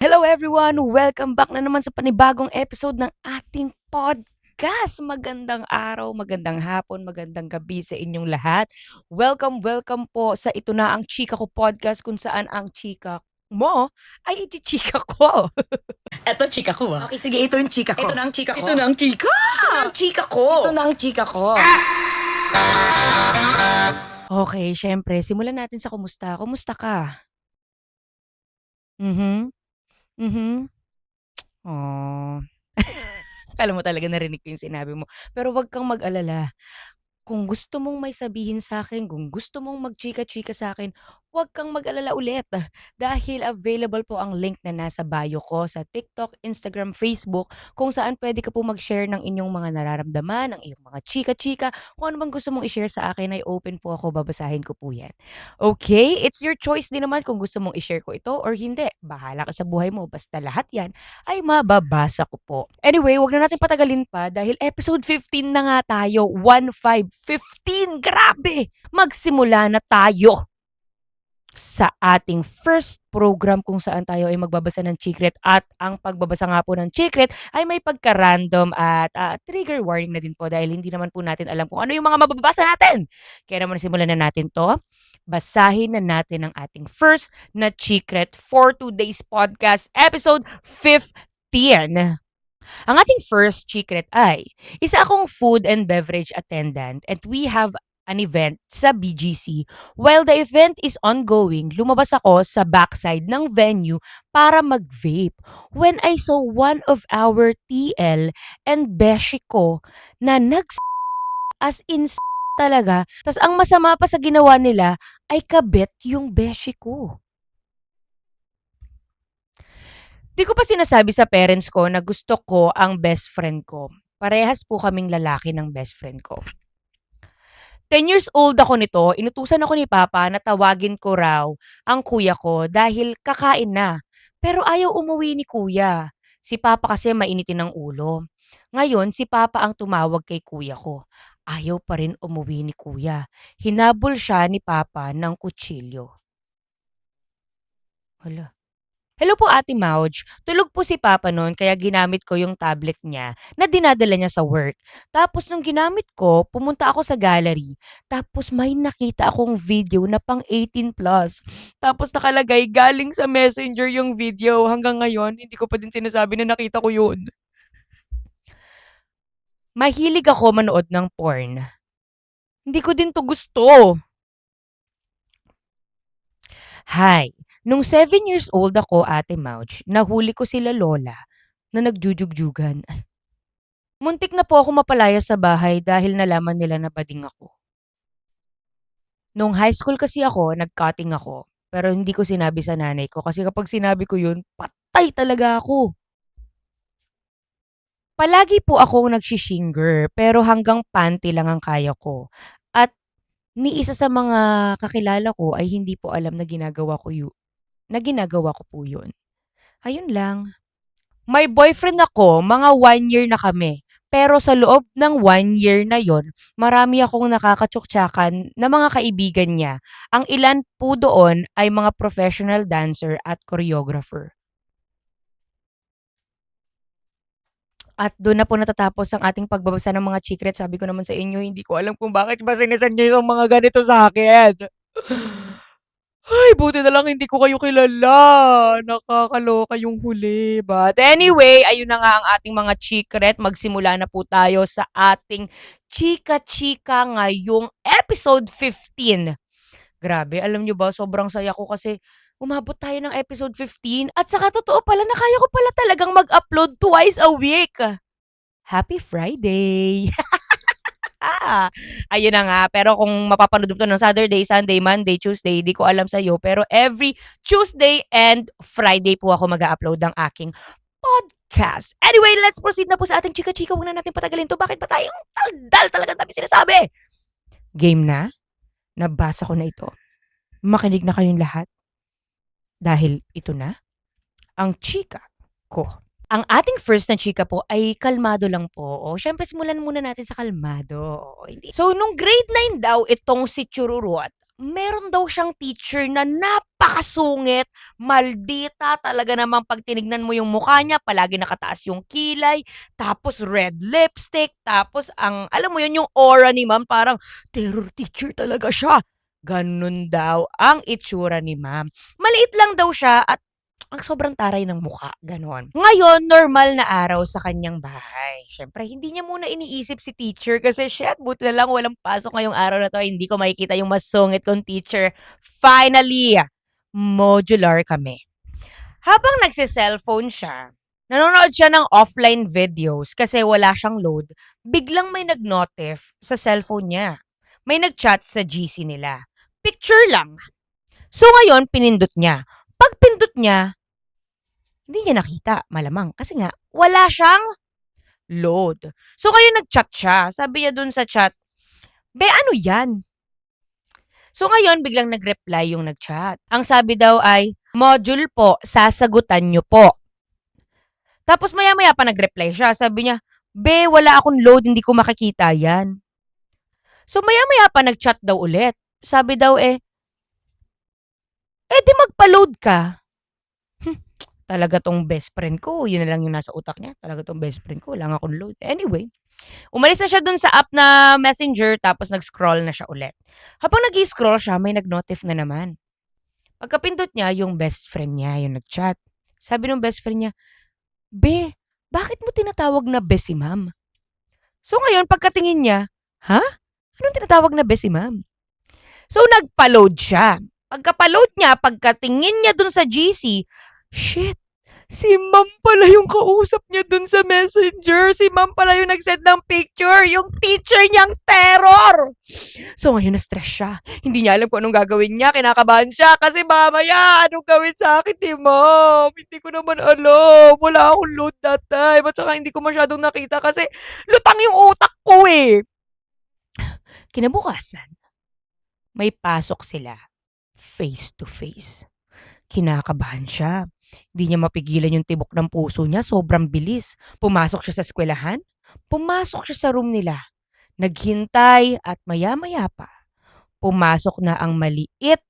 Hello everyone! Welcome back na naman sa panibagong episode ng ating podcast. Magandang araw, magandang hapon, magandang gabi sa inyong lahat. Welcome po sa Ito Na Ang Chika Ko podcast kung saan ang chika mo ay ichichika ko. Eto, chika ko ah. Okay, sige, ito yung chika ko. Ito na ang chika ko. Ito na ang chika! Ito na ang chika ko. Ito na ang chika ko. Okay, syempre, simulan natin sa kumusta. Kumusta ka? Mhm. Mhm. Oh. Akala mo talaga narinig ko yung sinabi mo. Pero 'wag kang mag-alala. Kung gusto mong may sabihin sa'kin, kung gusto mong magchika-chika sa'kin, huwag kang mag-alala ulit. Dahil available po ang link na nasa bio ko sa TikTok, Instagram, Facebook, kung saan puwede ka po mag-share ng inyong mga nararamdaman, ng iyong mga chika-chika. Kung ano bang gusto mong i-share sa akin ay open po ako, babasahin ko po 'yan. Okay, it's your choice din naman kung gusto mong i-share ko ito or hindi. Bahala ka sa buhay mo, basta lahat 'yan ay mababasa ko po. Anyway, 'wag na natin patagalin pa dahil episode 15 na nga tayo. 15, grabe! Magsimula na tayo sa ating first program kung saan tayo ay magbabasa ng chikret at ang pagbabasa nga po ng chikret ay may pagka-random at trigger warning na din po dahil hindi naman po natin alam kung ano yung mga mababasa natin. Kaya naman simulan na natin to. Basahin na natin ang ating first na chikret for today's podcast episode 15. Ang ating first secret ay, isa akong food and beverage attendant and we have an event sa BGC. While the event is ongoing, lumabas ako sa backside ng venue para mag-vape. When I saw one of our TL and beshi ko na as in talaga. Tas ang masama pa sa ginawa nila ay kabit yung beshi ko. Di ko pa sinasabi sa parents ko na gusto ko ang best friend ko. Parehas po kaming lalaki ng best friend ko. 10 years old ako nito, inutusan ako ni Papa na tawagin ko raw ang kuya ko dahil kakain na. Pero ayaw umuwi ni kuya. Si Papa kasi mainitin ng ulo. Ngayon, si Papa ang tumawag kay kuya ko. Ayaw pa rin umuwi ni kuya. Hinabol siya ni Papa ng kutsilyo. Hala. Hello po Ate Mauj. Tulog po si Papa no'n kaya ginamit ko yung tablet niya na dinadala niya sa work. Tapos nung ginamit ko, pumunta ako sa gallery. Tapos may nakita akong video na pang 18 plus. Tapos nakalagay galing sa Messenger yung video. Hanggang ngayon, hindi ko pa din sinasabi na nakita ko yun. Mahilig ako manood ng porn. Hindi ko din to gusto. Hi. Nung 7 years old ako, Ate Mauj, nahuli ko sila lola na nagjujugjugan. Muntik na po ako mapalaya sa bahay dahil nalaman nila na bading ako. Nung high school kasi ako, nag-cutting ako. Pero hindi ko sinabi sa nanay ko kasi kapag sinabi ko yun, patay talaga ako. Palagi po akong nagsishinger pero hanggang panty lang ang kaya ko. At ni isa sa mga kakilala ko ay hindi po alam na ginagawa ko po yun. Ayun lang. May boyfriend ako, mga 1 year na kami. Pero sa loob ng 1 year na yon, marami akong nakakatsuktsakan na mga kaibigan niya. Ang ilan po doon ay mga professional dancer at choreographer. At doon na po natatapos ang ating pagbabasa ng mga chikret. Sabi ko naman sa inyo, hindi ko alam kung bakit ba sinisan niyo yung mga ganito sa akin. Ay, buti na lang hindi ko kayo kilala. Nakakaloka yung huli. But anyway, ayun na nga ang ating mga chikret. Magsimula na po tayo sa ating chika-chika ngayong episode 15. Grabe, alam nyo ba, sobrang saya ko kasi umabot tayo ng episode 15 at saka totoo pala na kaya ko pala talagang mag-upload twice a week. Happy Friday! Ayun na nga. Pero kung mapapanood mo 'to ng Saturday, Sunday, Monday, Tuesday, di ko alam sa'yo. Pero every Tuesday and Friday po ako mag-a-upload ng aking podcast. Anyway, let's proceed na po sa ating chika-chika. Huwag na natin patagalin 'to. Bakit ba tayong daldal talagang dami sinasabi? Game na? Nabasa ko na ito. Makinig na kayong lahat. Dahil ito na ang chika ko. Ang ating first na chika po ay kalmado lang po. O, syempre simulan muna natin sa kalmado. O, hindi. So, nung grade 9 daw itong si Chururut, meron daw siyang teacher na napakasungit, maldita talaga namang 'pag tinignan mo yung mukha niya palagi nakataas yung kilay, tapos red lipstick, tapos ang alam mo yun, yung aura ni ma'am parang terror teacher talaga siya. Ganun daw ang itsura ni ma'am. Maliit lang daw siya at ang sobrang taray ng mukha, gano'n. Ngayon, normal na araw sa kanyang bahay. Siyempre, hindi niya muna iniisip si teacher kasi, "Shit, buti na lang walang pasok ngayong araw na 'to, hindi ko makikita yung mas sungit kong teacher." Finally, modular kami. Habang nagse-cellphone siya, nanonood siya ng offline videos kasi wala siyang load, biglang may nag-notif sa cellphone niya. May nag-chat sa GC nila. Picture lang. So ngayon, pinindot niya. Pag pindot niya, hindi niya nakita, malamang. Kasi nga, wala siyang load. So ngayon nag-chat siya. Sabi niya dun sa chat, "Be, ano yan?" So ngayon, biglang nag-reply yung nag-chat. Ang sabi daw ay, "Module po, sasagutan niyo po." Tapos maya-maya pa nag-reply siya. Sabi niya, "Be, wala akong load, hindi ko makikita yan." So maya-maya pa nag-chat daw ulit. Sabi daw di magpa-load ka. Talaga tong best friend ko, yun na lang yung nasa utak niya. Talaga tong best friend ko, wala nga akong load. Anyway, umalis na siya dun sa app na Messenger tapos nag-scroll na siya ulit. Habang nag-scroll siya, may nag-notif na naman. Pagkapindot niya, yung best friend niya, yung nag-chat. Sabi ng best friend niya, "Be, bakit mo tinatawag na be si ma'am?" So ngayon, pagkatingin niya, ha? Anong tinatawag na be si ma'am? So nagpa-load siya. Pagka-load niya, pagkatingin niya dun sa GC, shit, si ma'am pala yung kausap niya dun sa messenger. Si ma'am pala yung nag-send ng picture. Yung teacher niyang terror. So ngayon na-stress siya. Hindi niya alam kung anong gagawin niya. Kinakabahan siya kasi mamaya, anong gawin sa akin ni ma'am? Hindi ko naman alam. Wala akong load that time. At saka hindi ko masyadong nakita kasi lutang yung utak ko eh. Kinabukasan, may pasok sila face to face. Kinakabahan siya. Hindi niya mapigilan yung tibok ng puso niya, sobrang bilis. Pumasok siya sa eskwelahan, pumasok siya sa room nila. Naghintay at maya-maya pa, pumasok na ang maliit,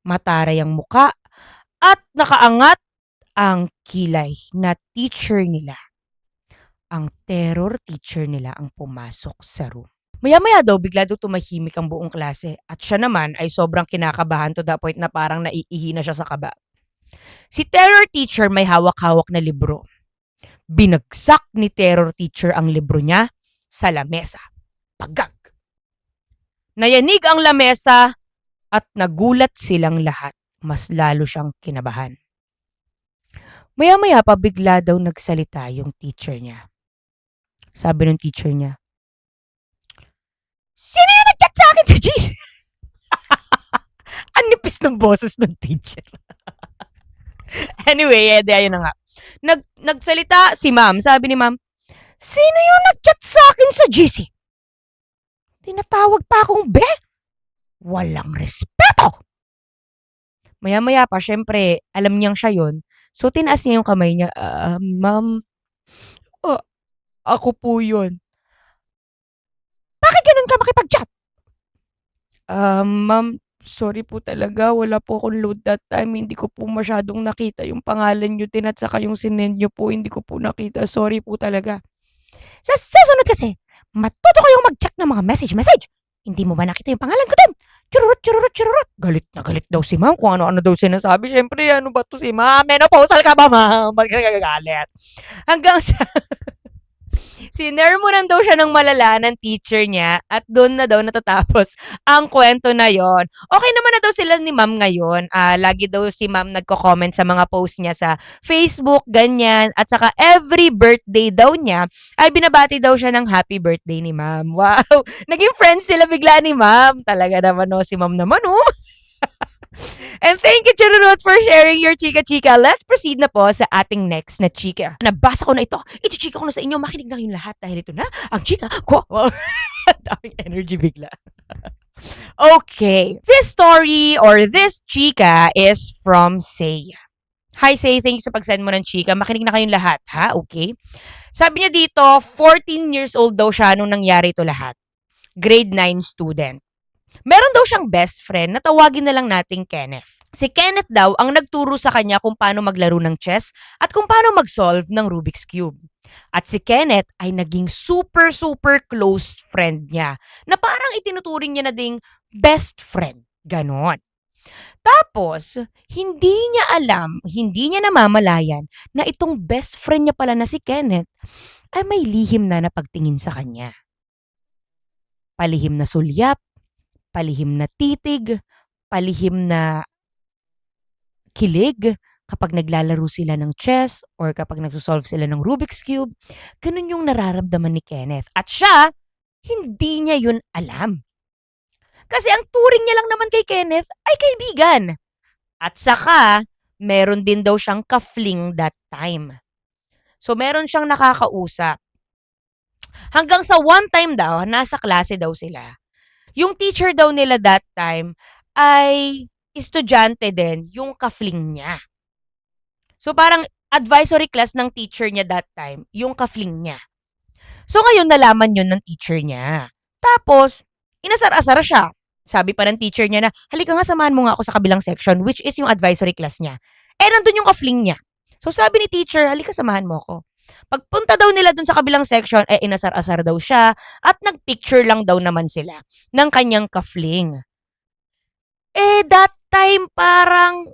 mataray ang muka, at nakaangat ang kilay na teacher nila. Ang terror teacher nila ang pumasok sa room. Maya-maya daw, bigla daw tumahimik ang buong klase at siya naman ay sobrang kinakabahan to the point na parang naiihi na siya sa kaba. Si terror teacher may hawak-hawak na libro. Binagsak ni terror teacher ang libro niya sa lamesa. Pagag! Nayanig ang lamesa at nagulat silang lahat. Mas lalo siyang kinabahan. Maya-maya pa bigla daw nagsalita yung teacher niya. Sabi ng teacher niya, "Sino yung nag-chat sa akin sa GC?" Ang nipis ng boses ng teacher. Anyway, ayun na nga. Nagsalita si ma'am. Sabi ni ma'am, "Sino yung nag-chat sa akin sa GC? Tinatawag pa akong be? Walang respeto!" Maya-maya pa, syempre, alam niyang siya yun. So, tinaas niya yung kamay niya. Ma'am, ako po yun." "Bakit ganun ka makipag-chat?" Ma'am, sorry po talaga. Wala po akong load that time. Hindi ko po masyadong nakita yung pangalan niyo din at saka yung sinend niyo po. Hindi ko po nakita. Sorry po talaga." Sa susunod kasi, matuto kayong mag-check ng mga message. Hindi mo ba nakita yung pangalan ko dun? Chururut, chururut, chururut. Galit na galit daw si ma'am kung ano-ano daw sinasabi. Siyempre, ano ba to si ma'am? Menopausal ka ba, ma'am? Ba't ka nagagalit? Hanggang sa sinermonan daw siya ng malala ng teacher niya at doon na daw natatapos ang kwento na yon. Okay naman na daw sila ni ma'am ngayon. Lagi daw si ma'am nagko-comment sa mga post niya sa Facebook, ganyan. At saka every birthday daw niya ay binabati daw siya ng happy birthday ni ma'am. Wow! Naging friends sila bigla ni ma'am. Talaga naman no, si ma'am naman oh. And thank you, Chururut, for sharing your chika-chika. Let's proceed na po sa ating next na chika. Nabasa ko na ito. Ichi-chika ko na sa inyo. Makinig na kayong lahat dahil ito na ang chika ko. Wow. Daming energy bigla. Okay. This story or this chika is from Say. Hi, Say. Thank you sa pag-send mo ng chika. Makinig na kayong lahat, ha? Okay. Sabi niya dito, 14 years old daw siya nung nangyari ito lahat. Grade 9 student. Meron daw siyang best friend na tawagin na lang nating Kenneth. Si Kenneth daw ang nagturo sa kanya kung paano maglaro ng chess at kung paano mag-solve ng Rubik's Cube. At si Kenneth ay naging super close friend niya na parang itinuturing niya na ding best friend. Ganon. Tapos, hindi niya alam, hindi niya namamalayan na itong best friend niya pala na si Kenneth ay may lihim na napagtingin sa kanya. Palihim na sulyap, palihim na titig, palihim na kilig kapag naglalaro sila ng chess or kapag nagsosolve sila ng Rubik's Cube. Ganun yung nararamdaman ni Kenneth. At siya, hindi niya yun alam. Kasi ang turing niya lang naman kay Kenneth ay kaibigan. At saka, meron din daw siyang ka-fling that time. So, meron siyang nakakausap. Hanggang sa one time daw, nasa klase daw sila. Yung teacher daw nila that time ay estudyante din yung ka-fling niya. So, parang advisory class ng teacher niya that time, yung ka-fling niya. So, ngayon nalaman yun ng teacher niya. Tapos, inasar-asar siya. Sabi pa ng teacher niya na, halika nga samahan mo nga ako sa kabilang section, which is yung advisory class niya. Eh, nandun yung ka-fling niya. So, sabi ni teacher, halika samahan mo ako. Pagpunta daw nila dun sa kabilang section, eh, inasar-asar daw siya at nagpicture lang daw naman sila ng kanyang ka-fling. Eh, that time parang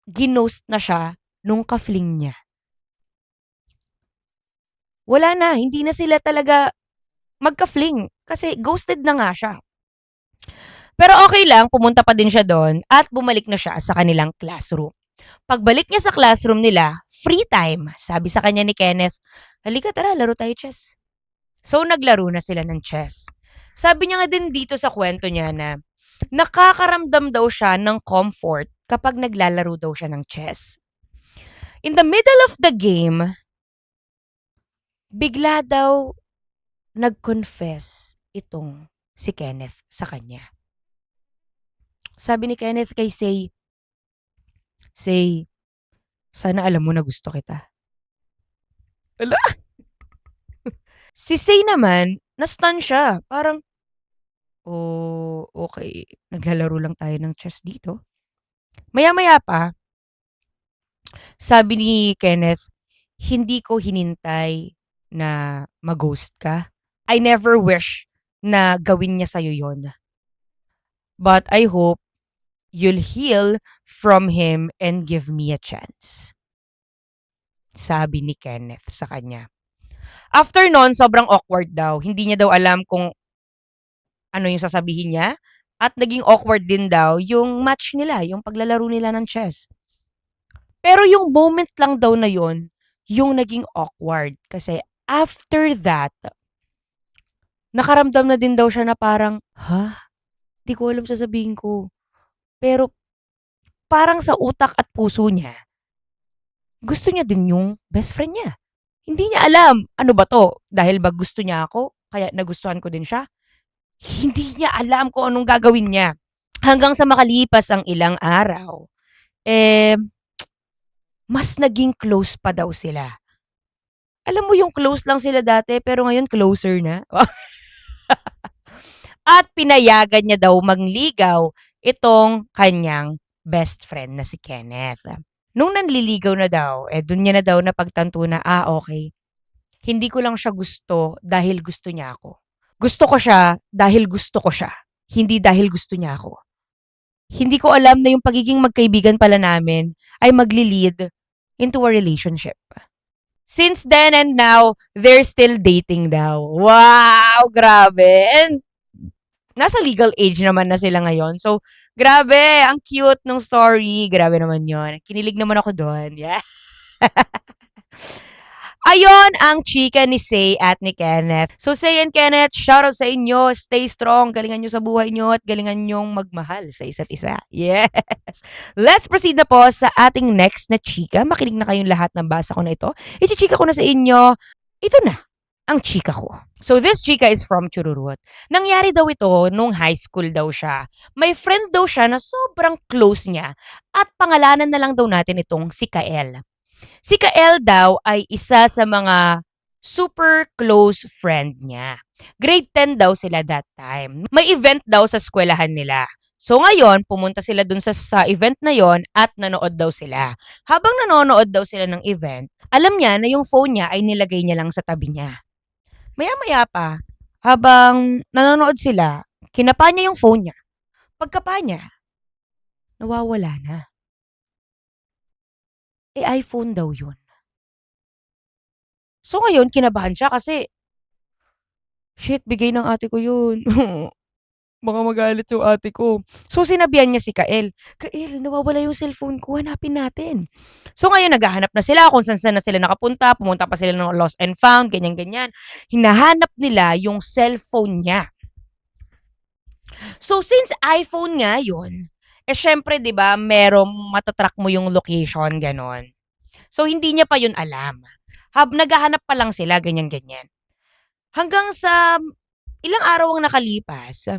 ginost na siya nung ka-fling niya. Wala na, hindi na sila talaga magka-fling kasi ghosted na nga siya. Pero okay lang, pumunta pa din siya doon at bumalik na siya sa kanilang classroom. Pagbalik niya sa classroom nila, free time. Sabi sa kanya ni Kenneth, halika tara, laro tayo chess. So naglaro na sila ng chess. Sabi niya nga din dito sa kwento niya na nakakaramdam daw siya ng comfort kapag naglalaro daw siya ng chess. In the middle of the game, bigla daw nag-confess itong si Kenneth sa kanya. Sabi ni Kenneth kay Say, sana alam mo na gusto kita. Ala? Si Say naman, na-stun siya. Parang, oh, okay. Naglalaro lang tayo ng chess dito. Maya-maya pa, sabi ni Kenneth, hindi ko hinintay na mag-ghost ka. I never wish na gawin niya sa'yo yon. But I hope you'll heal from him and give me a chance. Sabi ni Kenneth sa kanya. After nun, sobrang awkward daw. Hindi niya daw alam kung ano yung sasabihin niya. At naging awkward din daw yung match nila, yung paglalaro nila ng chess. Pero yung moment lang daw na yon, yung naging awkward. Kasi after that, nakaramdam na din daw siya na parang, di ko alam sasabihin ko. Pero parang sa utak at puso niya, gusto niya din yung best friend niya. Hindi niya alam, ano ba to? Dahil ba gusto niya ako, kaya nagustuhan ko din siya? Hindi niya alam kung anong gagawin niya. Hanggang sa makalipas ang ilang araw, mas naging close pa daw sila. Alam mo yung close lang sila dati, pero ngayon closer na. At pinayagan niya daw mangligaw itong kanyang best friend na si Kenneth. Nung nanliligaw na daw, dun niya na daw napagtanto na, okay. Hindi ko lang siya gusto dahil gusto niya ako. Gusto ko siya dahil gusto ko siya. Hindi dahil gusto niya ako. Hindi ko alam na yung pagiging magkaibigan pala namin ay magli-lead into a relationship. Since then and now, they're still dating daw. Wow! Grabe! And nasa legal age naman na sila ngayon. So, grabe! Ang cute ng story. Grabe naman yon. Kinilig naman ako doon. Yeah. Ayon ang chika ni Say at ni Kenneth. So Say and Kenneth, shoutout sa inyo. Stay strong. Galingan nyo sa buhay nyo at galingan nyong magmahal sa isa't isa. Yes! Let's proceed na po sa ating next na chika. Makinig na kayong lahat ng basa ko na ito. Ichichika ko na sa inyo. Ito na ang chika ko. So this chika is from Chururut. Nangyari daw ito nung high school daw siya. May friend daw siya na sobrang close niya at pangalanan na lang daw natin itong si Kael. Si Kael daw ay isa sa mga super close friend niya. Grade 10 daw sila that time. May event daw sa eskwelahan nila. So ngayon, pumunta sila dun sa event na yon at nanood daw sila. Habang nanonood daw sila ng event, alam niya na yung phone niya ay nilagay niya lang sa tabi niya. Maya-maya pa, habang nanonood sila, kinapa niya yung phone niya. Pagkapa niya, nawawala na. iPhone daw yun. So ngayon, kinabahan siya kasi, shit, bigay ng ate ko yun. Baka magalit yung ate ko. So sinabihan niya si Kael, Kael, nawawala yung cellphone ko, hanapin natin. So ngayon, naghahanap na sila kung saan na sila nakapunta, pumunta pa sila ng lost and found, ganyan-ganyan. Hinahanap nila yung cellphone niya. So since iPhone nga yun, syempre 'di ba, merong mata-track mo yung location, gano'n. So hindi niya pa yun alam. Naghahanap pa lang sila, ganyan-ganyan. Hanggang sa ilang araw ang nakalipas,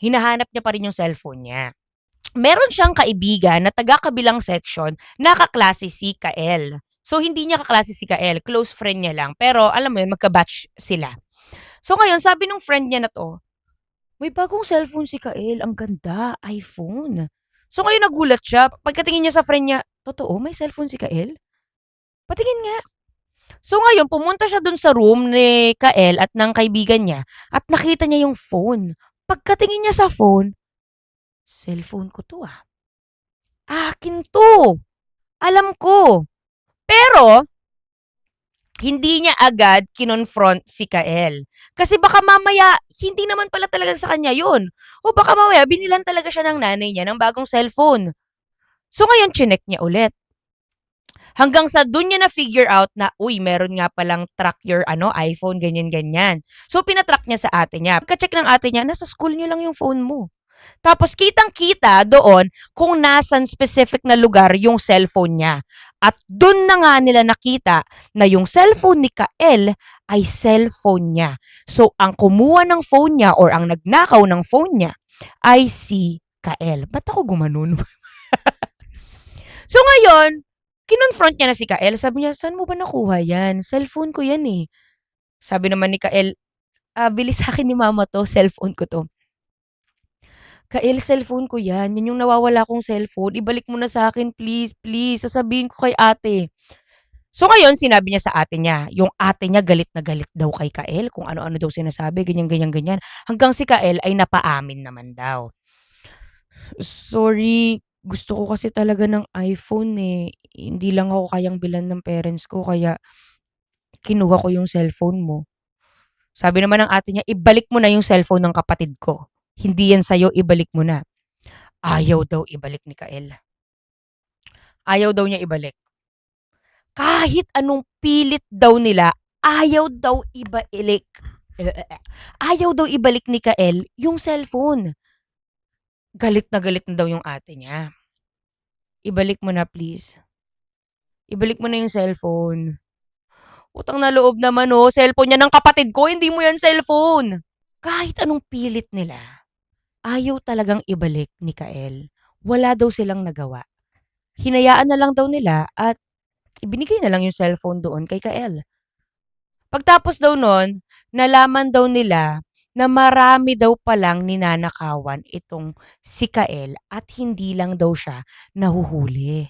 hinahanap niya pa rin yung cellphone niya. Meron siyang kaibigan na taga-kabilang section na kaklase si Kael. So hindi niya kaklase si Kael, close friend niya lang. Pero alam mo yun, magka-batch sila. So ngayon, sabi nung friend niya na 'to, may bagong cellphone si Kael, ang ganda, iPhone. So ngayon nagulat siya, pagkatingin niya sa friend niya, totoo may cellphone si Kael? Patingin nga. So ngayon pumunta siya dun sa room ni Kael at ng kaibigan niya at nakita niya yung phone. Pagkatingin niya sa phone, cellphone ko 'to, ah. Akin 'to, alam ko. Pero hindi niya agad kinonfront si Kael. Kasi baka mamaya, hindi naman pala talaga sa kanya yun. O baka mamaya, binilan talaga siya ng nanay niya ng bagong cellphone. So ngayon, chinek niya ulit. Hanggang sa dun niya na-figure out na, uy, meron nga palang track your iPhone, ganyan-ganyan. So pinatrack niya sa ate niya. Pagka-check ng ate niya, nasa school niyo lang yung phone mo. Tapos kitang-kita doon kung nasan specific na lugar yung cellphone niya. At doon na nga nila nakita na yung cellphone ni Kael ay cellphone niya. So ang kumuha ng phone niya or ang nagnakaw ng phone niya ay si Kael. Ba't ako gumanon? So ngayon, kinonfront niya na si Kael. Sabi niya, saan mo ba nakuha yan? Cellphone ko yan eh. Sabi naman ni Kael, bili sa akin ni mama to, cellphone ko to. Kael, cellphone ko yan. Yan yung nawawala kong cellphone. Ibalik mo na sa akin, please, please. Sasabihin ko kay ate. So ngayon, sinabi niya sa ate niya. Yung ate niya galit na galit daw kay Kael. Kung ano-ano daw sinasabi, ganyan, ganyan, ganyan. Hanggang si Kael ay napaamin naman daw. Sorry, gusto ko kasi talaga ng iPhone eh. Hindi lang ako kayang bilan ng parents ko, kaya kinuha ko yung cellphone mo. Sabi naman ng ate niya, ibalik mo na yung cellphone ng kapatid ko. Hindi yan sa'yo, ibalik mo na. Ayaw daw ibalik ni Kael. Ayaw daw niya ibalik. Kahit anong pilit daw nila, ayaw daw ibalik. Ayaw daw ibalik ni Kael yung cellphone. Galit na daw yung ate niya. Ibalik mo na please. Ibalik mo na yung cellphone. Utang na loob naman oh, cellphone niya ng kapatid ko, hindi mo yan cellphone. Kahit anong pilit nila, ayaw talagang ibalik ni Kael. Wala daw silang nagawa. Hinayaan na lang daw nila at ibinigay na lang yung cellphone doon kay Kael. Pagtapos daw nun, nalaman daw nila na marami daw palang ninanakawan itong si Kael at hindi lang daw siya nahuhuli.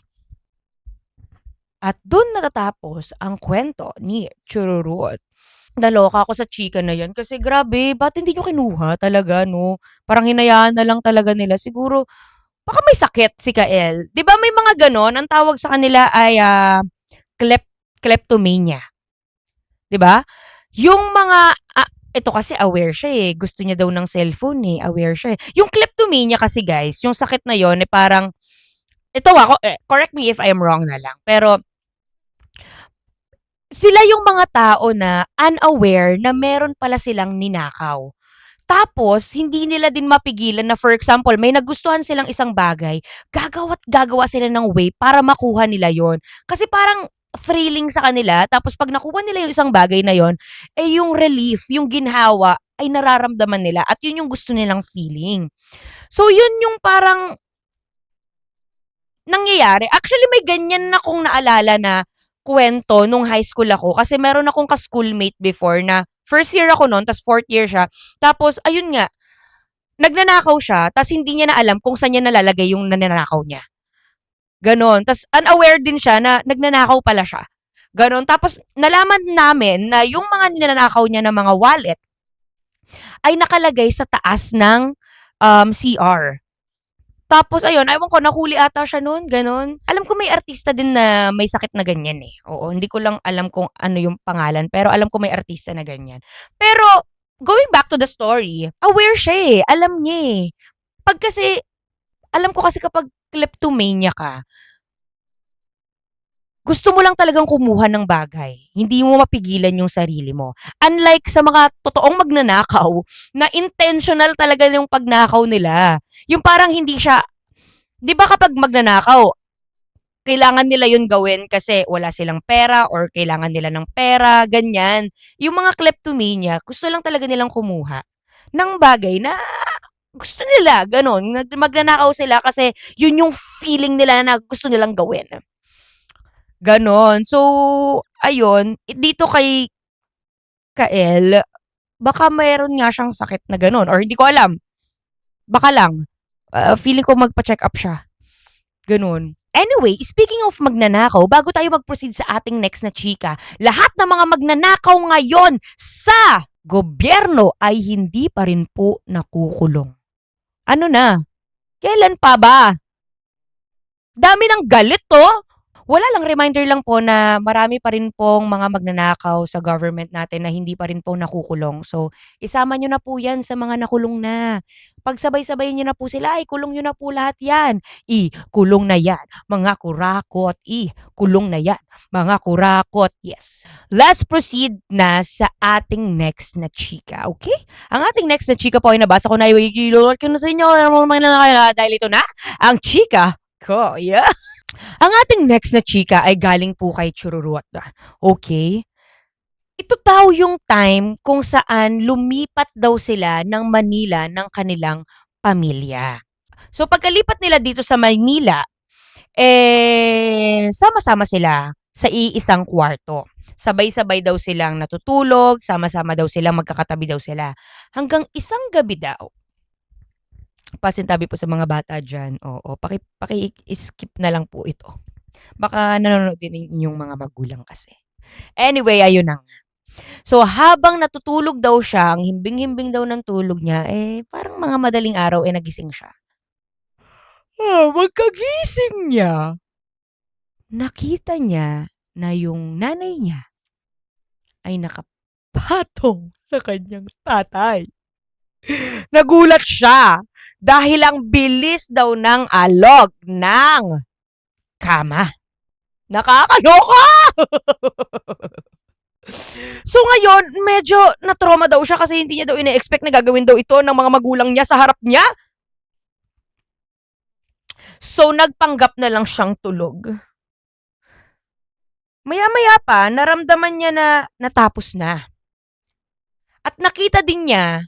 At dun natatapos ang kwento ni Chururut. Naloka ako sa chika na yan kasi grabe, ba't hindi nyo kinuha talaga, no? Parang hinayaan na lang talaga nila. Siguro, baka may sakit si Kael. 'Di ba may mga ganon, ang tawag sa kanila ay kleptomania. 'Di ba? Yung mga, ito kasi aware siya eh. Gusto niya daw ng cellphone eh. Aware siya eh. Yung kleptomania kasi guys, yung sakit na yon eh parang, ito ako, correct me if I am wrong na lang. Pero, sila yung mga tao na unaware na meron pala silang ninakaw. Tapos, hindi nila din mapigilan na for example, may nagustuhan silang isang bagay, gagawa't gagawa sila ng way para makuha nila yon. Kasi parang thrilling sa kanila. Tapos pag nakuha nila yung isang bagay na yon, yung relief, yung ginhawa, ay nararamdaman nila. At yun yung gusto nilang feeling. So, yun yung parang nangyayari. Actually, may ganyan na kong naalala na kwento nung high school ako kasi meron akong ka-schoolmate before na first year ako no'n, tas fourth year siya. Tapos ayun nga, nagnanakaw siya, tas hindi niya na alam kung saan niya nalalagay yung ninanakaw niya. Gano'n. Tas unaware din siya na nagnanakaw pala siya. Gano'n. Tapos nalaman namin na yung mga ninanakaw niya na mga wallet ay nakalagay sa taas ng CR. Tapos ayun, ewan ko, nahuli ata siya nun, gano'n. Alam ko may artista din na may sakit na ganyan eh. Oo, hindi ko lang alam kung ano yung pangalan, pero alam ko may artista na ganyan. Pero, going back to the story, aware siya eh. Alam niya eh. Pag kasi, alam ko kasi kapag kleptomania ka, gusto mo lang talagang kumuha ng bagay. Hindi mo mapigilan yung sarili mo. Unlike sa mga totoong magnanakaw, na intentional talaga yung pagnakaw nila. Yung parang hindi siya, di ba kapag magnanakaw, kailangan nila yun gawin kasi wala silang pera or kailangan nila ng pera, ganyan. Yung mga kleptomania, gusto lang talaga nilang kumuha ng bagay na gusto nila, ganun. Magnanakaw sila kasi yun yung feeling nila na gusto nilang gawin. Ganon. So, ayun, dito kay Kael, baka mayroon nga siyang sakit na ganon or hindi ko alam. Baka lang. Feeling ko magpa-check up siya. Ganon. Anyway, speaking of magnanakaw, bago tayo mag-proceed sa ating next na chika, lahat ng mga magnanakaw ngayon sa gobyerno ay hindi pa rin po nakukulong. Ano na? Kailan pa ba? Dami ng galit to. Wala lang, reminder lang po na marami pa rin pong mga magnanakaw sa government natin na hindi pa rin po nakukulong. So, isama nyo na po yan sa mga nakulong na. Pagsabay-sabay nyo na po sila, kulong nyo na po lahat yan. Kulong na yan, mga kurakot. Kulong na yan, mga kurakot. Yes. Let's proceed na sa ating next na chika, okay? Ang ating next na chika po ay nabasa ko na i-load ko na sa inyo dahil ito na ang chika ko. Yeah. Ang ating next na chika ay galing po kay Chururuat. Okay? Ito daw yung time kung saan lumipat daw sila ng Manila ng kanilang pamilya. So pagkalipat nila dito sa Manila, sama-sama sila sa iisang kwarto. Sabay-sabay daw silang natutulog, sama-sama daw silang magkakatabi daw sila. Hanggang isang gabi daw, pasintabi po sa mga bata dyan. Oo, paki-skip na lang po ito. Baka nanonood din yung inyong mga magulang kasi. Anyway, ayun na nga. So, habang natutulog daw siya, ang himbing-himbing daw ng tulog niya, parang mga madaling araw, nagising siya. Magkagising niya, nakita niya na yung nanay niya ay nakapatong sa kanyang tatay. Nagulat siya dahil ang bilis daw ng alog ng kama. Nakakaloka! So ngayon, medyo na-trauma daw siya kasi hindi niya daw ina-expect na gagawin daw ito ng mga magulang niya sa harap niya. So nagpanggap na lang siyang tulog. Maya-maya pa, naramdaman niya na natapos na. At nakita din niya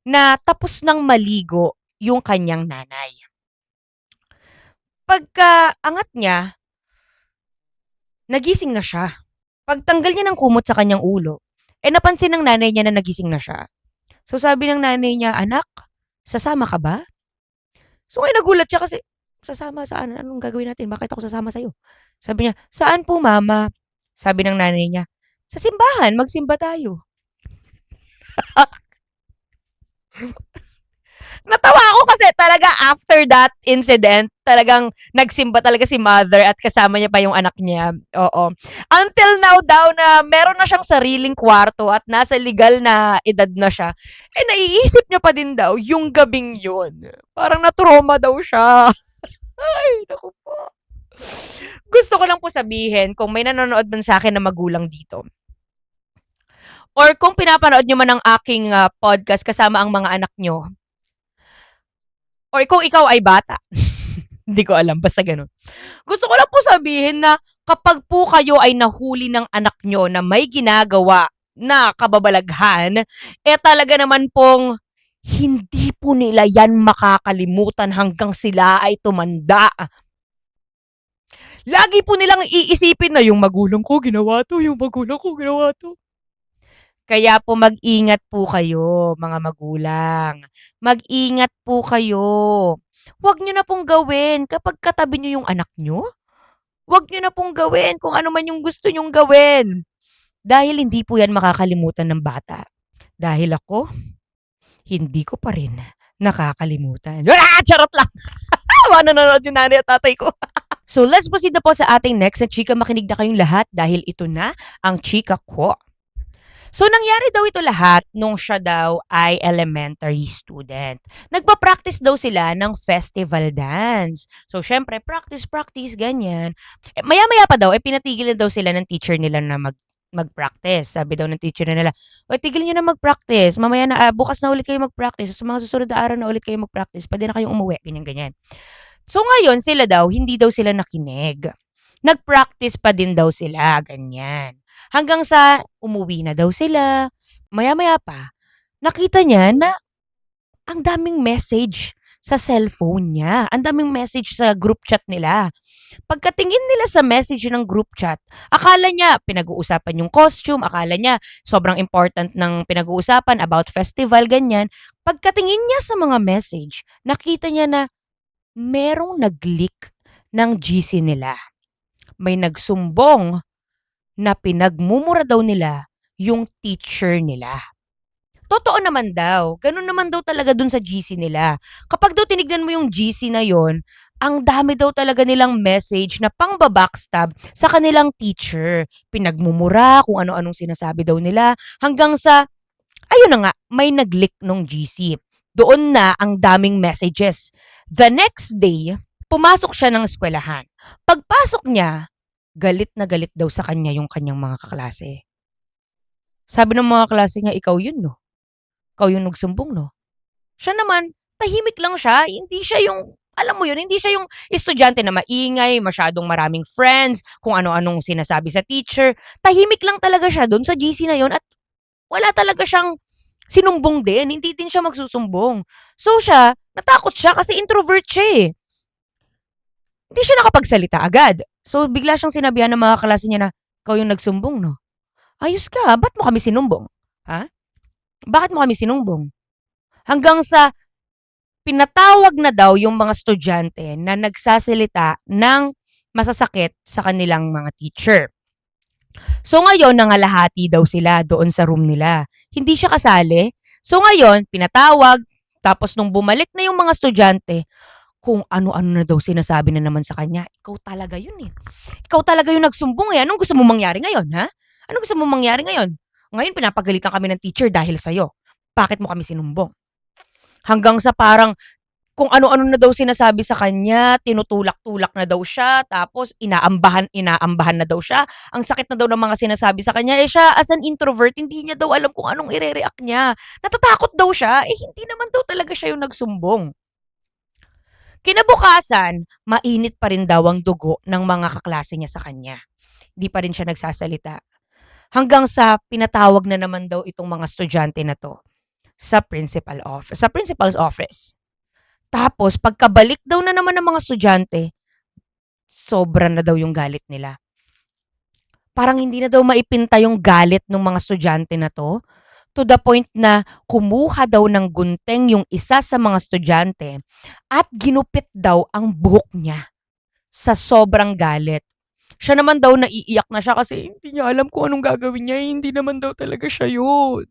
na tapos nang maligo yung kanyang nanay. Pagkaangat niya, nagising na siya. Pagtanggal niya ng kumot sa kanyang ulo, napansin ng nanay niya na nagising na siya. So sabi ng nanay niya, "Anak, sasama ka ba?" So ngayon nagulat siya kasi, "Sasama saan? Anong gagawin natin? Bakit ako sasama sa'yo?" Sabi niya, "Saan po, mama?" Sabi ng nanay niya, "Sa simbahan, magsimba tayo." Natawa ako kasi talaga after that incident, talagang nagsimba talaga si mother at kasama niya pa yung anak niya. Oo. Until now daw na meron na siyang sariling kwarto at nasa legal na edad na siya, naiisip niya pa din daw yung gabing yun. Parang na-trauma daw siya. Ay, naku po. Gusto ko lang po sabihin, kung may nanonood man sa akin na magulang dito, or kung pinapanood nyo man ang aking podcast kasama ang mga anak nyo, or kung ikaw ay bata, hindi ko alam, basta ganun. Gusto ko lang po sabihin na kapag po kayo ay nahuli ng anak nyo na may ginagawa na kababalaghan, talaga naman pong hindi po nila yan makakalimutan hanggang sila ay tumanda. Lagi po nilang iisipin na yung magulang ko ginawa 'to, yung magulang ko ginawa 'to. Kaya po mag-ingat po kayo mga magulang. Mag-ingat po kayo. Huwag niyo na pong gawin kapag katabi niyo yung anak niyo. Huwag niyo na pong gawin kung ano man yung gusto niyong gawin. Dahil hindi po yan makakalimutan ng bata. Dahil ako, hindi ko pa rin nakakalimutan. Ah! Charot lang! Manonood yung nanay at tatay ko. So let's proceed na po sa ating next na chika. Makinig na kayong lahat dahil ito na ang chika ko. So, nangyari daw ito lahat nung siya daw ay elementary student. Nagpa-practice daw sila ng festival dance. So, syempre, practice, ganyan. Maya-maya pa daw, pinatigil na daw sila ng teacher nila na mag-practice. Sabi daw ng teacher nila, o tigil nyo na mag-practice. Mamaya na, bukas na ulit kayo mag-practice. Sa mga susunod na araw na ulit kayo mag-practice. Pwede na kayong umuwi. Ganyan. So, ngayon, sila daw, hindi daw sila nakinig. Nag-practice pa din daw sila. Ganyan. Hanggang sa umuwi na daw sila. Maya-maya pa, nakita niya na ang daming message sa cellphone niya. Ang daming message sa group chat nila. Pagkatingin nila sa message ng group chat, akala niya pinag-uusapan yung costume, akala niya sobrang important ng pinag-uusapan about festival, ganyan. Pagkatingin niya sa mga message, nakita niya na merong nag-leak ng GC nila. May nagsumbong na pinagmumura daw nila yung teacher nila. Totoo naman daw. Ganun naman daw talaga dun sa GC nila. Kapag daw tinignan mo yung GC na yon, ang dami daw talaga nilang message na pang-backstab sa kanilang teacher. Pinagmumura, kung ano-anong sinasabi daw nila. Hanggang sa, ayun na nga, may nag-leak nung GC. Doon na ang daming messages. The next day, pumasok siya ng eskwelahan. Pagpasok niya, galit na galit daw sa kanya yung kanyang mga kaklase. Sabi ng mga klase niya, ikaw yun, no? Ikaw yung nagsumbong, no? Siya naman, tahimik lang siya. Hindi siya yung, alam mo yun, hindi siya yung estudyante na maingay, masyadong maraming friends, kung ano-anong sinasabi sa teacher. Tahimik lang talaga siya doon sa GC na yon at wala talaga siyang sinumbong din. Hindi din siya magsusumbong. So siya, natakot siya kasi introvert siya eh. Hindi siya nakapagsalita agad. So, bigla siyang sinabihan ng mga klase niya na, ikaw yung nagsumbong, no? Ayos ka, ba't mo kami sinumbong? Ha? Bakit mo kami sinumbong? Hanggang sa pinatawag na daw yung mga estudyante na nagsasalita ng masasakit sa kanilang mga teacher. So ngayon, nangalahati daw sila doon sa room nila. Hindi siya kasali. So ngayon, pinatawag, tapos nung bumalik na yung mga estudyante, kung ano-ano na daw sinasabi na naman sa kanya. Ikaw talaga yun eh. Ikaw talaga yung nagsumbong eh. Anong gusto mo mangyari ngayon, ha? Anong gusto mo mangyari ngayon? Ngayon, pinapagalitan kami ng teacher dahil sa'yo. Bakit mo kami sinumbong? Hanggang sa parang kung ano-ano na daw sinasabi sa kanya, tinutulak-tulak na daw siya, tapos inaambahan na daw siya. Ang sakit na daw ng mga sinasabi sa kanya. Eh siya, as an introvert, hindi niya daw alam kung anong ire-react niya. Natatakot daw siya. Eh hindi naman daw talaga siya yung nagsumbong. Kinabukasan, mainit pa rin daw ang dugo ng mga kaklase niya sa kanya. Di pa rin siya nagsasalita. Hanggang sa pinatawag na naman daw itong mga estudyante na to sa principal's office. Tapos, pagkabalik daw na naman ng mga estudyante, sobra na daw yung galit nila. Parang hindi na daw maipinta yung galit ng mga estudyante na to the point na kumuha daw ng gunting yung isa sa mga estudyante at ginupit daw ang buhok niya sa sobrang galit. Siya naman daw naiiyak na siya kasi hindi niya alam kung anong gagawin niya. Hindi naman daw talaga siya yun.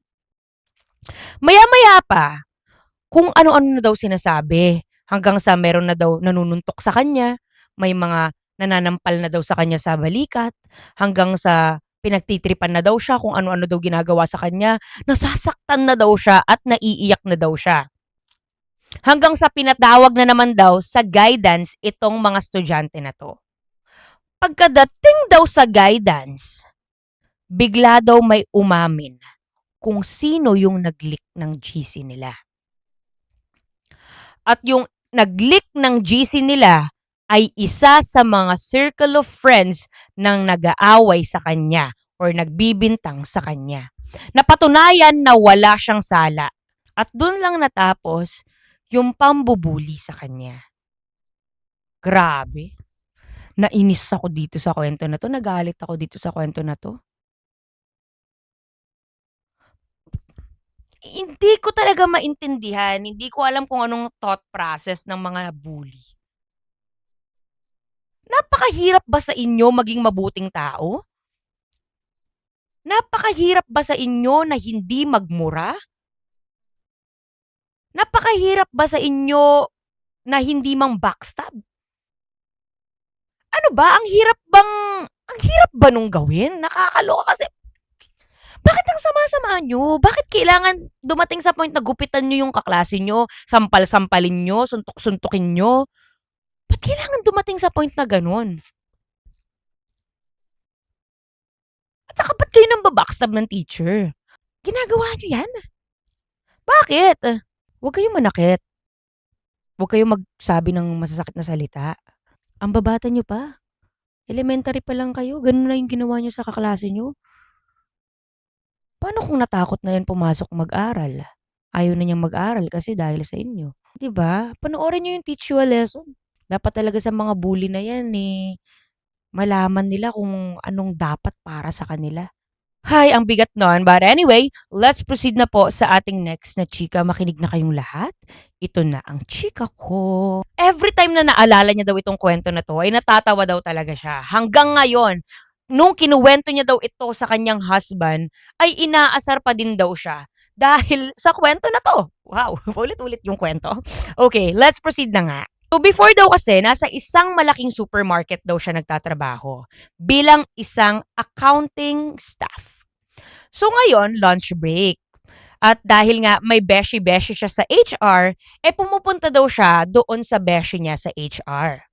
Maya-maya pa, kung ano-ano na daw sinasabi. Hanggang sa meron na daw nanununtok sa kanya. May mga nananampal na daw sa kanya sa balikat. Hanggang sa pinagtitripan na daw siya kung ano-ano daw ginagawa sa kanya. Nasasaktan na daw siya at naiiyak na daw siya. Hanggang sa pinatawag na naman daw sa guidance itong mga estudyante na to. Pagkadating daw sa guidance, bigla daw may umamin kung sino yung nag-leak ng GC nila. At yung nag-leak ng GC nila ay isa sa mga circle of friends ng nag-aaway sa kanya or nagbibintang sa kanya. Napatunayan na wala siyang sala. At doon lang natapos yung pambubuli sa kanya. Grabe. Nainis ako dito sa kwento na 'to, nagalit ako dito sa kwento na 'to. Hindi ko talaga maintindihan, hindi ko alam kung anong thought process ng mga bully. Napakahirap ba sa inyo maging mabuting tao? Napakahirap ba sa inyo na hindi magmura? Napakahirap ba sa inyo na hindi mang-backstab? Ano ba, ang hirap ba nung gawin? Nakakaloka kasi bakit ang sama-sama niyo? Bakit kailangan dumating sa point na gupitan niyo yung kaklase niyo, sampal-sampalin niyo, suntok-suntukin niyo? Ba't kailangan dumating sa point na gano'n? At saka ba't kayo namba-backstab ng teacher? Ginagawa niyo 'yan? Bakit? Huwag kayong manakit. Huwag kayong magsabi ng masasakit na salita. Ang babata niyo pa. Elementary pa lang kayo, gano'n na yung ginawa niyo sa kaklase niyo. Paano kung natakot na 'yan pumasok mag-aral? Ayaw na niyang mag-aral kasi dahil sa inyo, 'di ba? Panoorin niyo yung Teach You a Lesson. Dapat talaga sa mga bully na 'yan, malaman nila kung anong dapat para sa kanila. Hay, ang bigat nun. But anyway, let's proceed na po sa ating next na chika. Makinig na kayong lahat. Ito na ang chika ko. Every time na naalala niya daw itong kwento na 'to, ay natatawa daw talaga siya. Hanggang ngayon, nung kinuwento niya daw ito sa kanyang husband, ay inaasar pa din daw siya dahil sa kwento na 'to. Wow, paulit-ulit yung kwento. Okay, let's proceed na nga. So before daw kasi, nasa isang malaking supermarket daw siya nagtatrabaho bilang isang accounting staff. So ngayon, lunch break. At dahil nga may beshi-beshi siya sa HR, pumupunta daw siya doon sa beshi niya sa HR.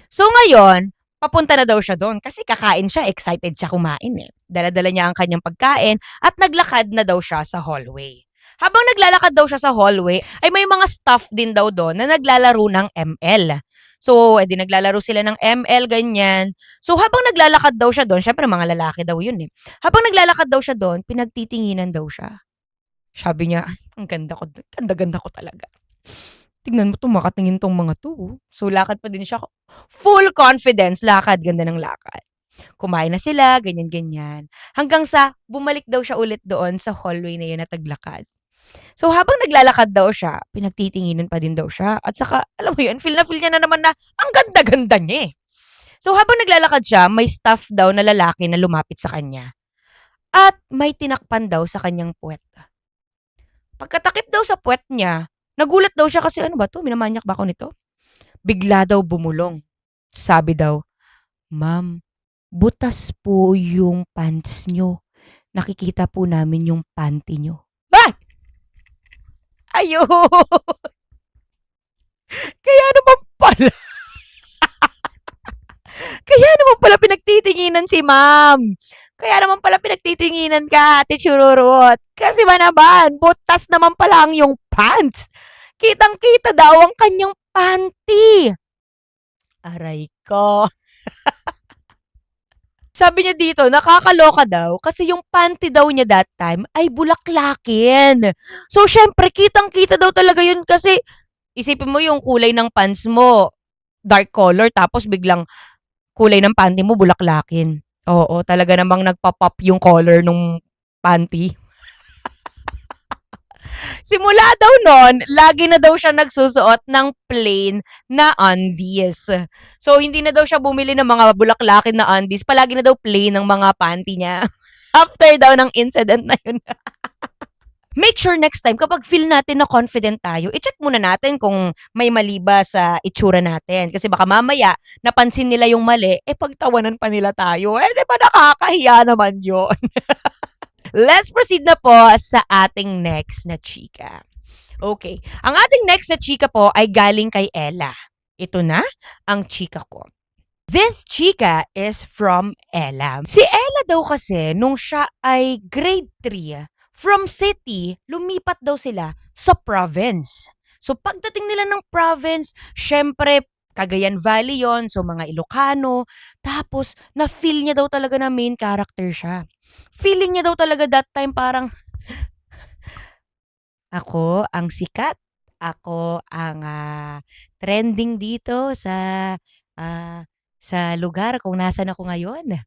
So ngayon, papunta na daw siya doon kasi kakain siya, excited siya kumain eh. Dala-dala niya ang kanyang pagkain at naglakad na daw siya sa hallway. Habang naglalakad daw siya sa hallway, ay may mga staff din daw doon na naglalaro ng ML. So, edi naglalaro sila ng ML, ganyan. So, habang naglalakad daw siya doon, syempre mga lalaki daw yun eh. Habang naglalakad daw siya doon, pinagtitinginan daw siya. Sabi niya, ang ganda-ganda ko talaga. Tignan mo 'to, makatingin 'tong mga 'to, oh. So, lakad pa din siya, full confidence, lakad, ganda ng lakad. Kumain na sila, ganyan-ganyan. Hanggang sa bumalik daw siya ulit doon sa hallway na yun at naglakad. So, habang naglalakad daw siya, pinagtitinginan pa din daw siya at saka alam mo yun, feel na feel niya na naman na ang ganda-ganda niya, eh. So, habang naglalakad siya, may staff daw na lalaki na lumapit sa kanya at may tinakpan daw sa kanyang puwet. Pagkatakip daw sa puwet niya, nagulat daw siya kasi, "Ano ba 'to, minamanyak ba ako nito?" Bigla daw bumulong. Sabi daw, "Ma'am, butas po yung pants niyo. Nakikita po namin yung panty niyo." Ay! Ayun! Kaya naman pala kaya naman pala pinagtitinginan si ma'am. Kaya naman pala pinagtitinginan ka, Ate Chururut. Kasi ba naman, butas naman pala ang iyong pants. Kitang-kita daw ang kanyang panty. Aray ko. Sabi niya dito, nakakaloka daw kasi yung panty daw niya that time ay bulaklakin. So, syempre, kitang-kita daw talaga yun kasi isipin mo yung kulay ng pants mo, dark color, tapos biglang kulay ng panty mo bulaklakin. Oo, talaga namang nagpa-pop yung color nung panty. Simula daw nun, lagi na daw siya nagsusuot ng plain na undies. So, hindi na daw siya bumili ng mga bulaklakin na undies. Palagi na daw plain ang mga panty niya. After daw ng incident na yun. Make sure next time kapag feel natin na confident tayo, i-check muna natin kung may mali ba sa itsura natin. Kasi baka mamaya, napansin nila yung mali, pagtawanan pa nila tayo. Di ba nakakahiya naman yun? Let's proceed na po sa ating next na chika. Okay. Ang ating next na chika po ay galing kay Ella. Ito na ang chika ko. This chika is from Ella. Si Ella daw kasi, nung siya ay grade 3, from city, lumipat daw sila sa province. So pagdating nila ng province, syempre, Cagayan Valley yon, so mga Ilocano. Tapos, na-feel niya daw talaga na main character siya. Feeling niya daw talaga that time parang, ako ang sikat. Ako ang trending dito sa ah, sa lugar kung nasaan ako ngayon.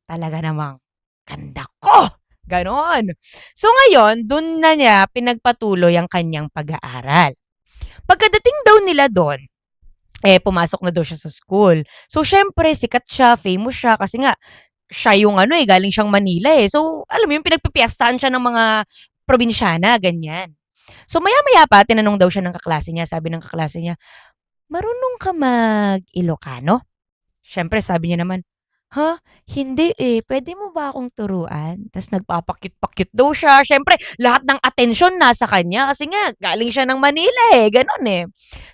Talaga namang ganda ko! Gano'n. So ngayon, dun na niya pinagpatuloy ang kanyang pag-aaral. Pagkadating daw nila do'n, pumasok na daw siya sa school. So siyempre sikat siya, famous siya kasi nga siya yung ano, galing siyang Manila, eh. So alam mo yun, pinagpipiyestahan siya ng mga probinsyana, ganyan. So maya-maya pa tinanong daw siya ng kaklase niya, sabi ng kaklase niya, "Marunong ka mag-Ilocano?" Siyempre sabi niya naman, "Ha? Hindi, puwede mo ba akong turuan?" Ta's nagpapakit-pakit daw siya. Siyempre lahat ng atensyon nasa kanya kasi nga galing siya ng Manila, gano'n, eh.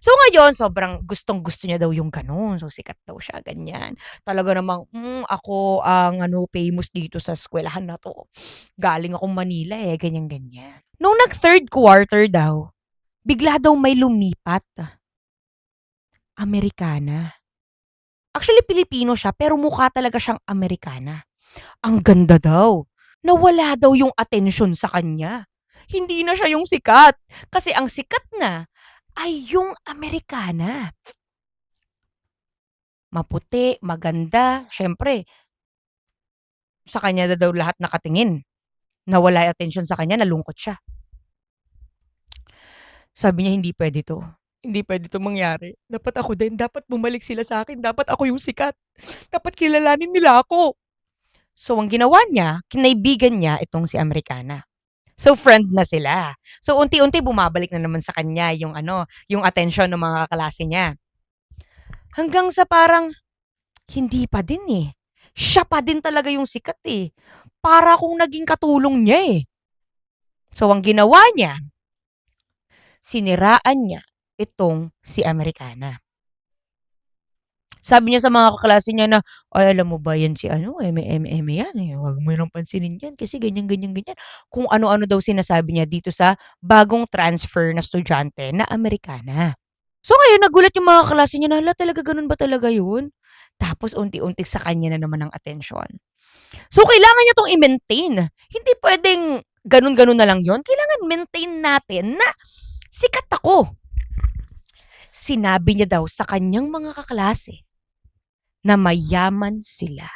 So ngayon sobrang gustong-gusto niya daw yung gano'n. So sikat daw siya, ganyan. Talaga namang, ako ang ano, famous dito sa eskuwelahan na 'to. Galing akong Manila, ganyan-ganyan. Nung nag-third quarter daw, bigla daw may lumipat, Amerikana. Actually Pilipino siya pero mukha talaga siyang Amerikana. Ang ganda daw. Nawala daw yung atensyon sa kanya. Hindi na siya yung sikat. Kasi ang sikat na ay yung Amerikana. Maputi, maganda, siyempre sa kanya na daw lahat nakatingin. Nawala yung atensyon sa kanya, nalungkot siya. Sabi niya, "Hindi puwede 'to. Hindi puwede 'tong mangyari. Dapat ako din, dapat bumalik sila sa'kin, dapat ako yung sikat. Dapat kilalanin nila ako." So ang ginawa niya, kinaibigan niya itong si Amerikana. So friend na sila. So unti-unti bumabalik na naman sa kanya yung ano, yung atensyon ng mga kaklase niya. Hanggang sa parang hindi pa din, Siya pa din talaga yung sikat, Para akong naging katulong niya, So ang ginawa niya, siniraan niya itong si Amerikana. Sabi niya sa mga kaklase niya na, "Ay alam mo ba yan si ano, eme-eme yan, huwag mo ng pansinin yan kasi ganyan, ganyan, ganyan." Kung ano-ano daw sinasabi niya dito sa bagong transfer na estudyante na Amerikana. So ngayon nagulat yung mga kaklase niya na, "Hala talaga ganun ba talaga yun?" Tapos unti-unti sa kanya na naman ang atensyon. So kailangan niya 'tong i-maintain. Hindi puwedeng ganun-ganun na lang yun, kailangan maintain natin na sikat ako. Sinabi niya daw sa kanyang mga kaklase na mayaman sila.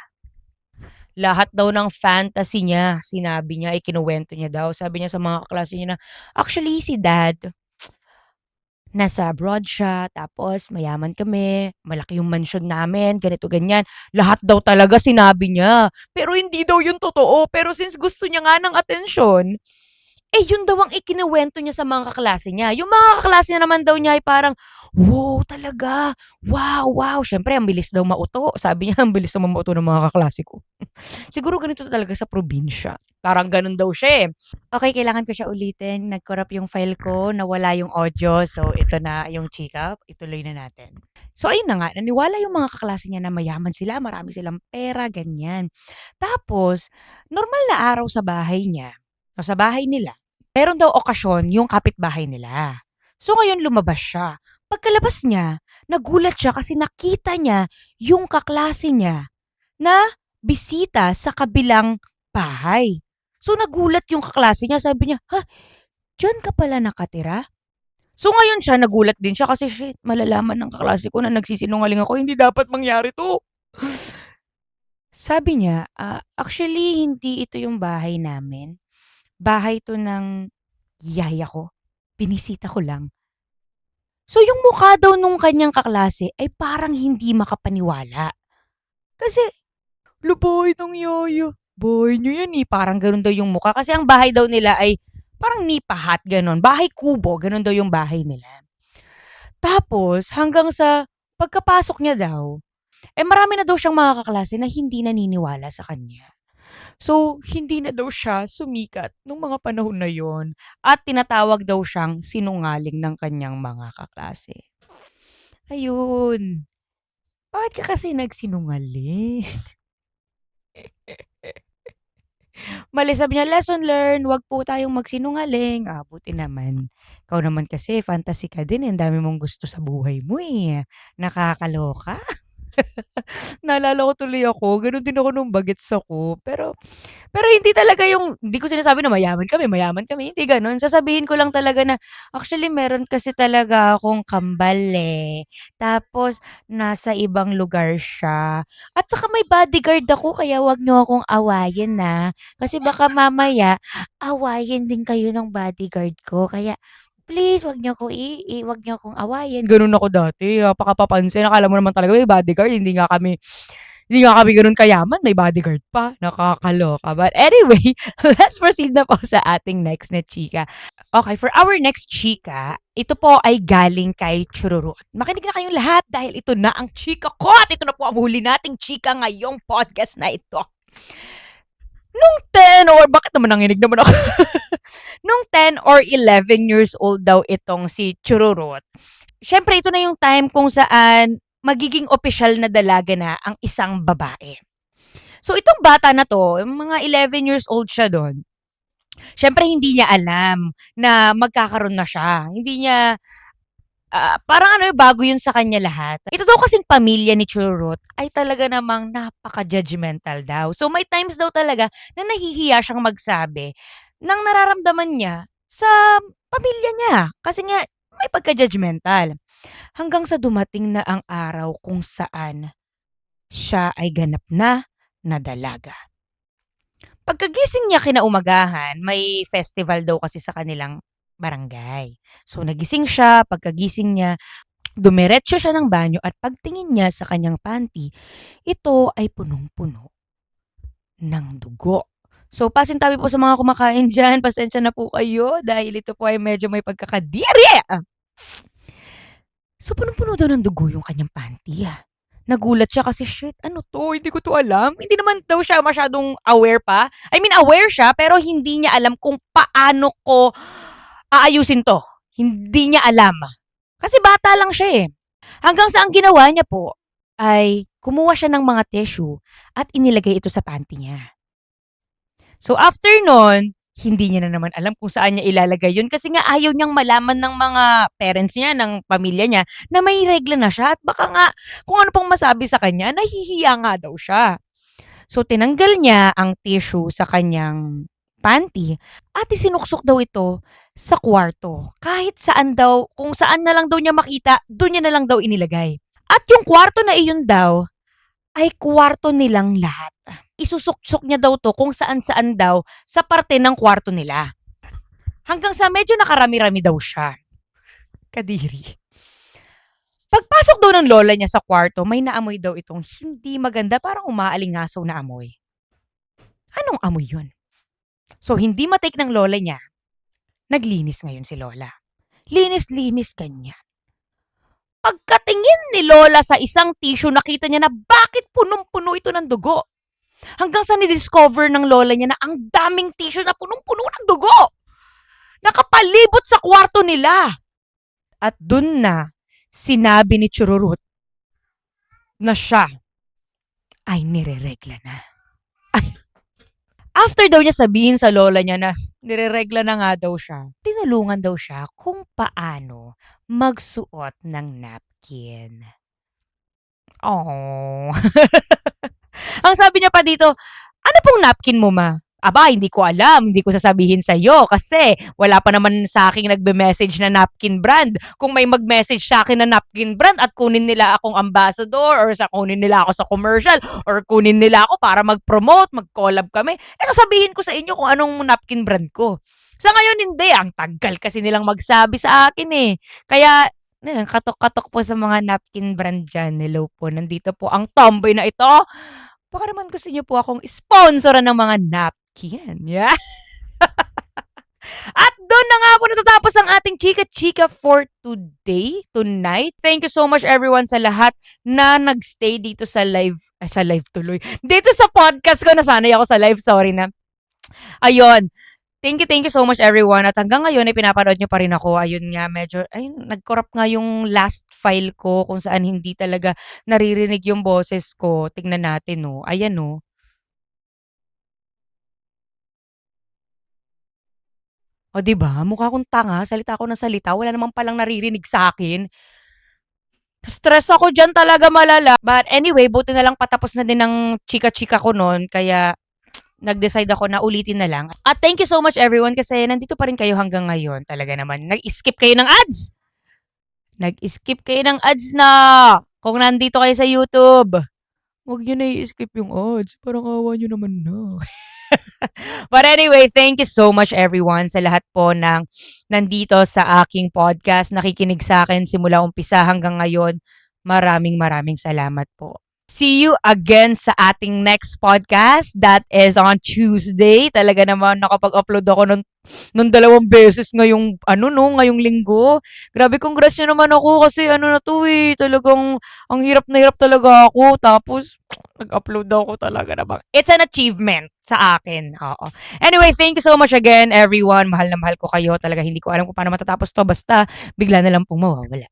Lahat daw ng fantasy niya, sinabi niya, ikinuwento niya daw. Sabi niya sa mga kaklase niya na, "Actually si dad, nasa abroad siya, tapos mayaman kami, malaki yung mansion namin, ganito ganyan." Lahat daw talaga sinabi niya. Pero hindi daw yun totoo. Pero since gusto niya nga ng atensyon, yun daw ang ikinuwento niya sa mga kaklase niya. Yung mga kaklase naman daw niya ay parang, "Wow, talaga? Wow, wow." Siyempre ang bilis daw mauto. Sabi niya, "Ang bilis naman mauto ng mga kaklase ko." Siguro ganito talaga sa probinsya. Parang ganun daw siya, eh. Okey, kailangan ko siya ulitin. Nag-corrupt yung file ko, nawala yung audio. So, ito na yung chika, ituloy na natin. So, ayun na nga, naniwala yung mga kaklase niya na mayaman sila, marami silang pera, ganyan. Tapos, normal na araw sa bahay niya o sa bahay nila, meron daw okasyon yung kapitbahay nila. So, ngayon lumabas siya. Pagkalabas niya, nagulat siya kasi nakita niya yung kaklase niya na bisita sa kabilang bahay. So, nagulat yung kaklase niya. Sabi niya, "Ha, diyan ka pala nakatira?" So, ngayon siya nagulat din siya kasi, "Shit, malalaman ng kaklase ko na nagsisinungaling ako. Hindi dapat mangyari 'to." Sabi niya, "Actually hindi ito yung bahay namin. Bahay 'to ng yaya ko. Binisita ko lang." So, yung mukha daw nung kanyang kaklase ay parang hindi makapaniwala. Kasi, "Hala, bahay ng yaya. Bahay niyo yan, Parang gano'n daw yung mukha. Kasi ang bahay daw nila ay parang nipa hut, gano'n. Bahay kubo, gano'n daw yung bahay nila. Tapos hanggang sa pagkapasok niya daw, marami na daw siyang mga kaklase na hindi naniniwala sa kanya. So, hindi na daw siya sumikat nung mga panahon na yon at tinatawag daw siyang sinungaling ng kanyang mga kaklase. Ayun. Bakit ka kasi nagsinungaling? Mali, sabi niya, "Lesson learned, 'wag po tayong magsinungaling." Buti naman. Ikaw naman kasi fantasy ka din, ang dami mong gusto sa buhay mo, Nakakaloka. Naalala ko tuloy ako, gano'n din ako nung bagets ako. Pero hindi talaga yung hindi ko sinasabi na mayaman kami, hindi gano'n. Sasabihin ko lang talaga na, "Actually meron kasi talaga akong kambal, eh, tapos nasa ibang lugar siya at saka may bodyguard ako kaya 'wag niyo akong awayin, kasi baka mamaya awayin din kayo ng bodyguard ko kaya please 'wag niyo ako 'wag niyo akong awayin." Gano'n ako dati, napakapapansin. Akala mo naman talaga may bodyguard, hindi nga kami gano'n kayaman, may bodyguard pa, nakakaloka. But anyway, let's proceed na po sa ating next na chika. Okay, for our next chika, ito po ay galing kay Chururut. Makinig na kayong lahat dahil ito na ang chika ko at ito na po ang huli nating chika ngayong podcast na ito. Nung 10 or bakit naman nanginig naman ako? Nung 10 or 11 years old daw itong si Chururut, siyempre ito na yung time kung saan magiging opisyal na dalaga na ang isang babae. So itong bata na 'to, yung mga 11 years old siya dun, siyempre hindi niya alam na magkakaroon na siya. Hindi niya, parang ano, bago yun sa kanya lahat. Ito daw kasing pamilya ni Chururut ay talaga namang napaka-judgmental daw. So may times daw talaga na nahihiya siyang magsabi ng nararamdaman niya sa pamilya niya. Kasi nga may pagka-judgmental. Hanggang sa dumating na ang araw kung saan siya ay ganap na dalaga. Pagkagising niya kinaumagahan, may festival daw kasi sa kanilang barangay. So nagising siya, pagkagising niya, dumiretso siya ng banyo at pagtingin niya sa kanyang panty, ito ay punong-puno ng dugo. So pasintabi po sa mga kumakain diyan, pasensya na po kayo dahil ito po ay medyo may pagkakadiri. So punong-puno daw ng dugo yung kanyang panty. Nagulat siya kasi, "Shit, ano 'to? Hindi ko 'to alam." Hindi naman daw siya masyadong aware pa. I mean, aware siya pero hindi niya alam kung paano ko aayusin 'to. Hindi niya alam. Kasi bata lang siya, eh. Hanggang sa ang ginawa niya po ay kumuha siya ng mga tissue at inilagay ito sa panty niya. So after nun, hindi niya na naman alam kung saan niya ilalagay yun kasi nga ayaw niyang malaman ng mga parents niya, ng pamilya niya na may regla na siya at baka nga kung ano pang masabi sa kanya, nahihiya nga daw siya. So tinanggal niya ang tissue sa kanyang panty at isinuksok daw ito sa kwarto. Kahit saan daw, kung saan na lang daw niya makita, dun niya na lang daw inilagay. At yung kwarto na iyon daw ay kwarto nilang lahat. Isusuksok niya daw 'to kung saan-saan daw sa parte ng kwarto nila. Hanggang sa medyo nakarami-rami daw siya. Kadiri. Pagpasok daw ng lola niya sa kwarto, may naamoy daw itong hindi maganda, parang umaalingasaw na amoy. Anong amoy yun? So hindi ma-take ng lola niya, naglinis ngayon si lola. Linis-linis kanya. Pagkatingin ni lola sa isang tissue, nakita niya na bakit punong-puno ito ng dugo. Hanggang sa ni-discover ng lola niya na ang daming tissue na punong-puno ng dugo. Nakapalibot sa kwarto nila. At dun na sinabi ni Chururut na siya ay nireregla na. Ay, after daw niya sabihin sa lola niya na nireregla na nga daw siya, tinulungan daw siya kung paano magsuot ng napkin. Oh. Ang sabi niya pa dito, "Ano pong napkin mo, ma?" "Aba, hindi ko alam. Hindi ko sasabihin sa'yo kasi wala pa naman sa akin nagbe-message na napkin brand. Kung may mag-message sa akin na napkin brand at kunin nila akong ambassador or kunin nila ako sa commercial or kunin nila ako para mag-promote, mag-collab kami, sasabihin ko sa inyo kung anong napkin brand ko." Sa ngayon, hindi. Ang tagal kasi nilang magsabi sa akin, eh. Kaya, katok-katok po sa mga napkin brand dyan. Hello po, nandito po ang tomboy na ito. Baka naman gusto niyo po akong sponsoran ng mga napkin, yeah. At do'n na nga po natatapos ang ating chika-chika for today, tonight. Thank you so much everyone sa lahat na nag-stay dito sa live sa live tuloy, dito sa podcast ko. Nasanay ako sa live, sorry na. Ayun, thank you so much everyone at hanggang ngayon ay pinapanood niyo pa rin ako. Ayun nga, medyo nag-corrupt nga yung last file ko kung saan hindi talaga naririnig yung boses ko. Tingnan natin, oh, ayan, oh. Oh, 'di ba? Mukha akong tanga, salita ako ng salita, wala naman palang naririnig sa'kin. Stress ako diyan talaga malala. But anyway, buti na lang patapos na din ng chika-chika ko nun kaya nag-decide ako na ulitin na lang. At thank you so much everyone kasi nandito pa rin kayo hanggang ngayon. Talaga naman. Nag-skip kayo ng ads. Nag-skip kayo ng ads na. Kung nandito kayo sa YouTube, huwag nyo na i-skip yung ads. Parang awa nyo naman na. But anyway, thank you so much everyone sa lahat po ng nandito sa aking podcast, nakikinig sa akin simula umpisa hanggang ngayon. Maraming maraming salamat po. See you again sa ating next podcast. That is on Tuesday. Talaga naman nakapag-upload ako nung 2 beses ngayong ngayong linggo. Grabe, congrats nyo naman ako kasi na to talagang ang hirap na hirap talaga ako. Tapos nag-upload ako talaga naman. It's an achievement sa akin. Oo. Anyway, thank you so much again everyone. Mahal na mahal ko kayo. Talaga hindi ko alam kung paano matatapos to. Basta bigla na lang pong mawawala.